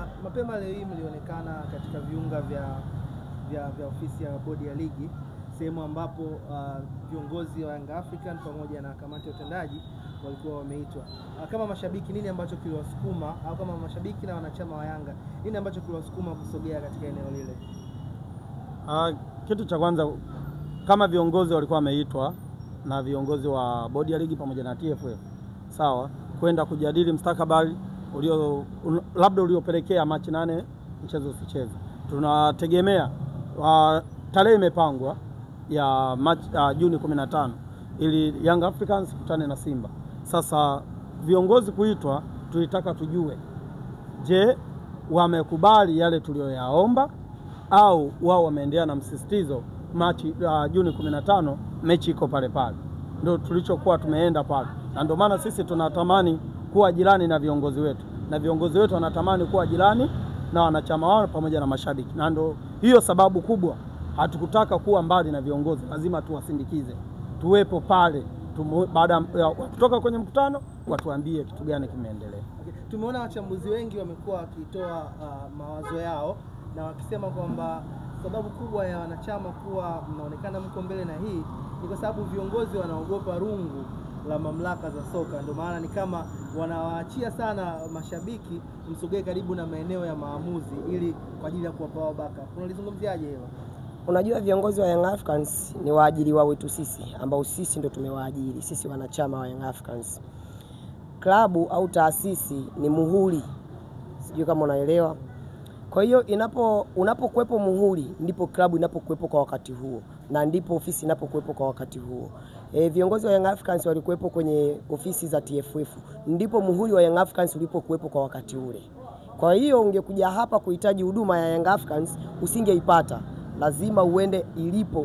Mapema leo hii mlionekana katika viunga vya ofisi ya bodi ya ligi, sehemu ambapo viongozi wa Young African pamoja na kamati ya utendaji walikuwa wameitwa. Kama mashabiki, nini ambacho kiliwasukuma, au kama mashabiki na wanachama wa Yanga, nini ambacho kiliwasukuma kusogea katika eneo lile? Kitu cha kwanza, kama viongozi walikuwa wameitwa na viongozi wa bodi ya ligi pamoja na TFF, sawa, kwenda kujadili mustakabali labda uliopelekea Machi 8 mchezo usicheze. Tunategemea tarehe imepangwa ya Juni 15 ili Young Africans kutane na Simba. Sasa viongozi kuitwa, tulitaka tujue, je, wamekubali yale tulioyaomba au wao wameendelea na msisitizo Juni 15 mechi iko pale pale. Ndio tulichokuwa tumeenda pale. Na ndio maana sisi tunatamani kuwa jirani na viongozi wetu, na viongozi wetu wanatamani kuwa jirani na wanachama wao pamoja na mashabiki. Na ndio hiyo sababu kubwa, hatukutaka kuwa mbali na viongozi, lazima tuwasindikize, tuwepo pale baada ya kutoka kwenye mkutano watuambie kitu gani kimeendelea. Tumeona wachambuzi wengi wamekuwa wakitoa mawazo yao na wakisema kwamba sababu kubwa ya wanachama kuwa mnaonekana mko mbele na hii ni kwa sababu viongozi wanaogopa rungu la mamlaka za soka. Ndio maana ni kama wanawaachia sana mashabiki msogee karibu na maeneo ya maamuzi ili kwa ajili ya kuwapa backup. Unalizungumziaje hilo? Unajua, viongozi wa Young Africans ni waajiri wao wetu sisi, ambao sisi ndio tumewaajiri, sisi wanachama wa Young Africans. Klabu au taasisi ni muhuri, sijui kama unaelewa. Kwa hiyo unapokuepo muhuri, ndipo klabu inapokuepo kwa wakati huo, na ndipo ofisi inapokuepo kwa wakati huo. Viongozi wa Young Africans walikuepo kwenye ofisi za TFF, ndipo muhuri wa Young Africans ulipokuepo kwa wakati ule. Kwa hiyo ungekuja hapa kuhitaji huduma ya Young Africans usingeipata, lazima uende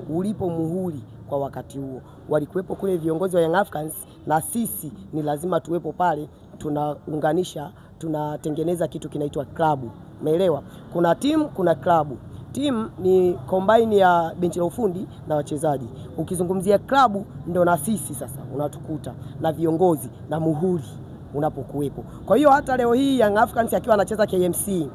ulipo muhuri kwa wakati huo. Walikuepo kule viongozi wa Young Africans, na sisi ni lazima tuwepo pale, tunaunganisha, tunatengeneza kitu kinaitwa klabu. Umeelewa? Kuna timu, kuna klabu. Timu ni combine ya benchi la ufundi na wachezaji. Ukizungumzia klabu, ndio na sisi sasa unatukuta na viongozi na muhuri unapokuepo. Kwa hiyo hata leo hii Young Africans akiwa anacheza KMC,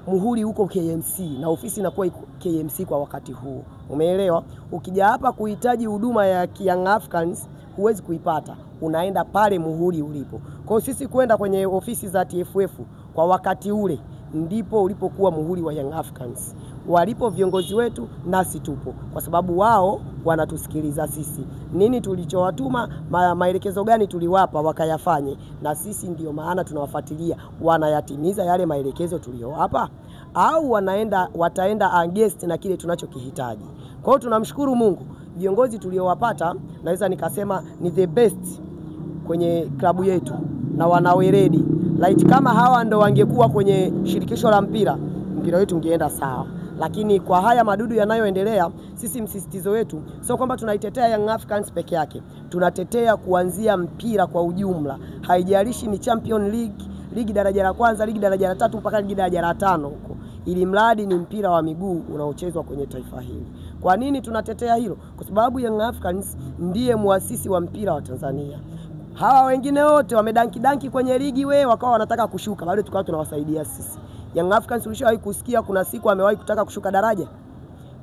muhuri huko KMC na ofisi inakuwa KMC kwa wakati huo. Umeelewa? Ukija hapa kuhitaji huduma ya Young Africans huwezi kuipata, unaenda pale muhuri ulipo. Kwa hiyo sisi kwenda kwenye ofisi za TFF kwa wakati ule ndipo ulipokuwa muhuri wa Young Africans. Walipo viongozi wetu, nasi tupo, kwa sababu wao wanatusikiliza sisi. Nini tulichowatuma, maelekezo gani tuliwapa wakayafanye, na sisi ndio maana tunawafuatilia wanayatimiza yale maelekezo tuliyowapa au wataenda against na kile tunachokihitaji. Kwa hiyo tunamshukuru Mungu, viongozi tuliowapata naweza nikasema ni the best kwenye klabu yetu na wanaweredi. Kama hawa ndo wangekuwa kwenye shirikisho la mpira wetu ungeenda sawa. Lakini kwa haya madudu yanayoendelea, sisi msisitizo wetu sio kwamba tunaitetea Young Africans peke yake. Tunatetea kuanzia mpira kwa ujumla. Haijalishi ni Champion League, ligi daraja la kwanza, ligi daraja la 3 mpaka ligi daraja la 5 huko. Ili mradi ni mpira wa miguu unaochezwa kwenye taifa hili. Kwa nini tunatetea hilo? Kwa sababu Young Africans ndiye muasisi wa mpira wa Tanzania. Hawa wengine wote wamedanki kwenye ligi wakawa wanataka kushuka, bado tukawa tunawasaidia sisi. Young Africans ulishawahi kusikia kuna siku amewahi kutaka kushuka daraja?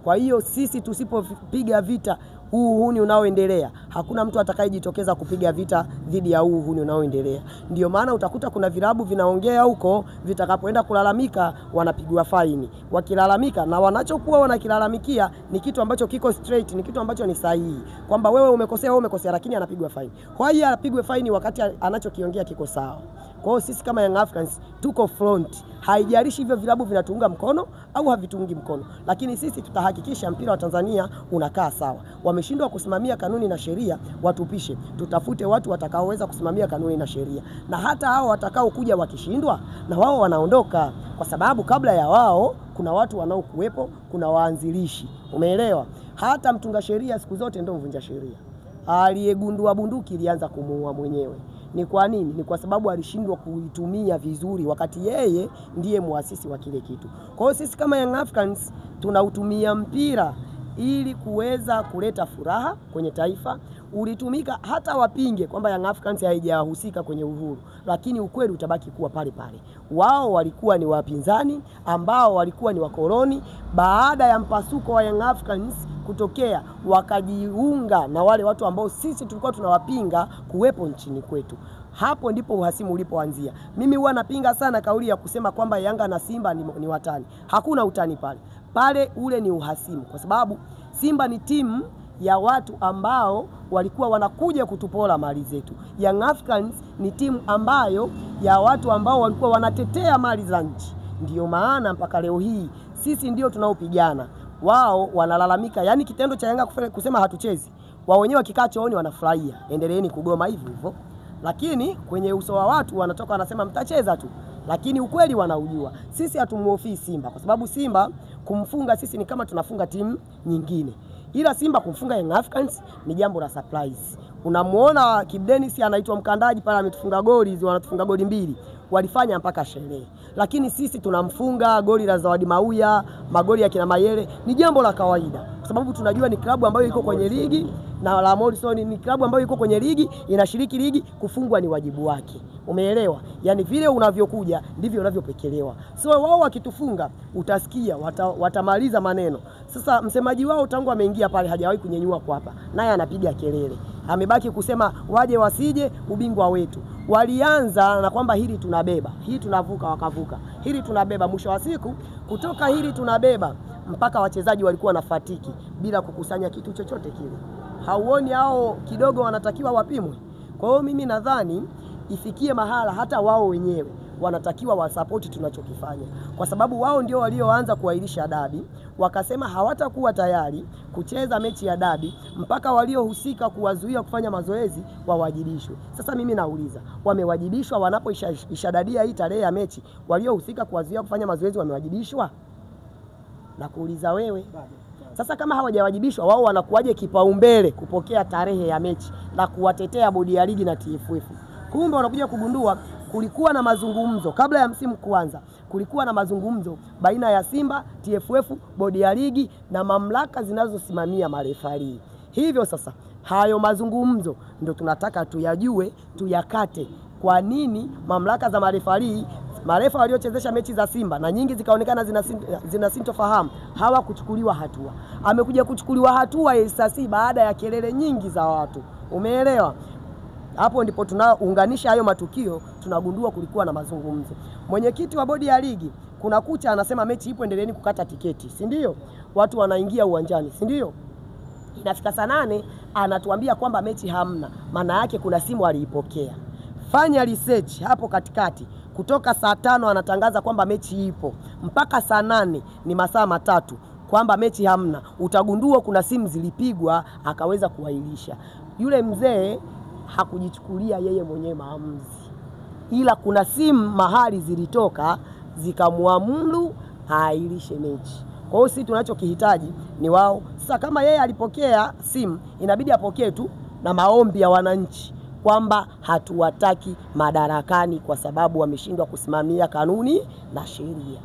Kwa hiyo sisi tusipopiga vita uhuni unaoendelea, hakuna mtu atakayejitokeza kupiga vita dhidi ya uhuni unaoendelea. Ndio maana utakuta kuna vilabu vinaongea huko, vitakapoenda kulalamika wanapigwa faini. Wakilalamika na wanachokuwa wanakilalamikia ni kitu ambacho kiko straight, ni kitu ambacho ni sahihi, kwamba wewe umekosea, lakini anapigwa faini. Kwa hiyo anapigwe faini wakati anachokiongea kiko sawa. Kwa hiyo sisi kama Young Africans tuko front. Haijalishi hivyo vilabu vinatuunga mkono au havituungi mkono, lakini sisi tutahakikisha mpira wa Tanzania unakaa sawa. Wameshindwa kusimamia kanuni na sheria, watupishe. Tutafute watu watakaoweza kusimamia kanuni na sheria. Na hata hao watakao kuja wakishindwa, na wao wanaondoka, kwa sababu kabla ya wao kuna watu wanaokuepo, kuna waanzilishi. Umeelewa? Hata mtunga sheria siku zote ndio mvunja sheria. Aliyegundua bunduki ilianza kumuua mwenyewe. Ni kwa nini? Ni kwa sababu alishindwa kuitumia vizuri wakati yeye ndiye muasisi wa kile kitu. Kwa hiyo sisi kama Young Africans tunautumia mpira ili kuweza kuleta furaha kwenye taifa, ulitumika hata wapinge kwamba Young Africans haijahusika kwenye uhuru, lakini ukweli utabaki kuwa pale pale. Wao walikuwa ni wapinzani ambao walikuwa ni wakoloni. Baada ya mpasuko wa Young Africans kutokea, wakajiunga na wale watu ambao sisi tulikuwa tunawapinga kuwepo nchini kwetu. Hapo ndipo uhasimu ulipoanzia. Mimi huwa napinga sana kauli ya kusema kwamba Yanga na Simba ni watani. Hakuna utani pale. Pale ule ni uhasimu, kwa sababu Simba ni timu ya watu ambao walikuwa wanakuja kutupola mali zetu. Young Africans ni timu ambayo ya watu ambao walikuwa wanatetea mali za nchi. Ndiyo maana mpaka leo hii sisi ndio tunaopigana. Wao wanalalamika, yani kitendo cha Yanga kusema hatuchezi, wao wenyewe wakikaa chooni wanafurahia. Endeleeni kugoma hivyo hivyo. Lakini kwenye uso wa watu wanatoka wanasema mtacheza tu. Lakini ukweli wanaujua. Sisi hatumuhofii Simba, kwa sababu Simba kumfunga sisi ni kama tunafunga timu nyingine. Ila Simba kumfunga Young Africans ni jambo la surprise. Unamuona Kibu Denis anaitwa mkandaji pale, ametufunga goli, wanatufunga goli 2. Walifanya mpaka sherehe. Lakini sisi tunamfunga goli la Zawadi Mauya, magoli ya kina Mayele, ni jambo la kawaida. Kwa sababu tunajua ni klabu ambayo iko kwenye ligi, na la Morrison ni klabu ambayo iko kwenye ligi, inashiriki ligi, kufungwa ni wajibu wake. Umeelewa? Yani vile unavyokuja ndivyo unavyopekelewa. So wao wakitufunga utasikia watamaliza maneno. Sasa msemaji wao tangu ameingia pale hajawahi kunyenyua kwa hapa, naye anapiga kelele. Amebaki kusema waje wasije, ubingwa wetu. Walianza na kwamba hili tunabeba, hii tunavuka, wakavuka. Hili tunabeba, mwisho wa siku kutoka hili tunabeba mpaka wachezaji walikuwa na fatiki bila kukusanya kitu chochote kile. Hauoni hao kidogo wanatakiwa wapimwe? Kwa hiyo mimi nadhani ifikie mahala hata wao wenyewe wanatakiwa wasapoti tunachokifanya, kwa sababu wao ndio walioanza kuahirisha dabi. Wakasema hawatakuwa tayari kucheza mechi ya dabi mpaka waliohusika kuwazuia kufanya mazoezi wawajibishwe. Sasa mimi nauliza, wamewajibishwa wanapoishadadia hii tarehe ya mechi? Waliohusika kuwazuia kufanya mazoezi wamewajibishwa? Na kuuliza wewe. Sasa kama hawajawajibishwa, wao wanakuaje kipaumbele kupokea tarehe ya mechi na kuwatetea bodi ya ligi na TFF? Kumbe wanakuja kugundua kulikuwa na mazungumzo kabla ya msimu kuanza. Kulikuwa na mazungumzo baina ya Simba, TFF, bodi ya ligi na mamlaka zinazosimamia marefari. Hivyo sasa hayo mazungumzo ndio tunataka tuyajue, tuyakate. Kwa nini mamlaka za marefari, marefa waliochezesha mechi za Simba na nyingi zikaonekana zina sintofahamu, hawakuchukuliwa hatua? Amekuja kuchukuliwa hatua Elsasi baada ya kelele nyingi za watu. Umeelewa? Hapo ndipo tunaunganisha hayo matukio, tunagundua kulikuwa na mazungumzo. Mwenyekiti wa bodi ya ligi kuna kucha anasema mechi ipo, endeleeni kukata tiketi, si ndio? Watu wanaingia uwanjani, si ndio? Inafika saa 8 anatuambia kwamba mechi hamna. Maana yake kuna simu aliipokea. Fanya research hapo katikati. Kutoka saa 5 anatangaza kwamba mechi ipo mpaka saa 8 ni masaa 3 kwamba mechi hamna. Utagundua kuna simu zilipigwa akaweza kuahirisha. Yule mzee hakujichukulia yeye mwenyewe maamuzi, ila kuna simu mahali zilitoka zikamuamuru hairishe mechi. Kwa hiyo sisi tunachokihitaji ni wao. Sasa kama yeye alipokea simu, inabidi apokee tu na maombi ya wananchi kwamba hatuwataki madarakani kwa sababu wameshindwa kusimamia kanuni na sheria.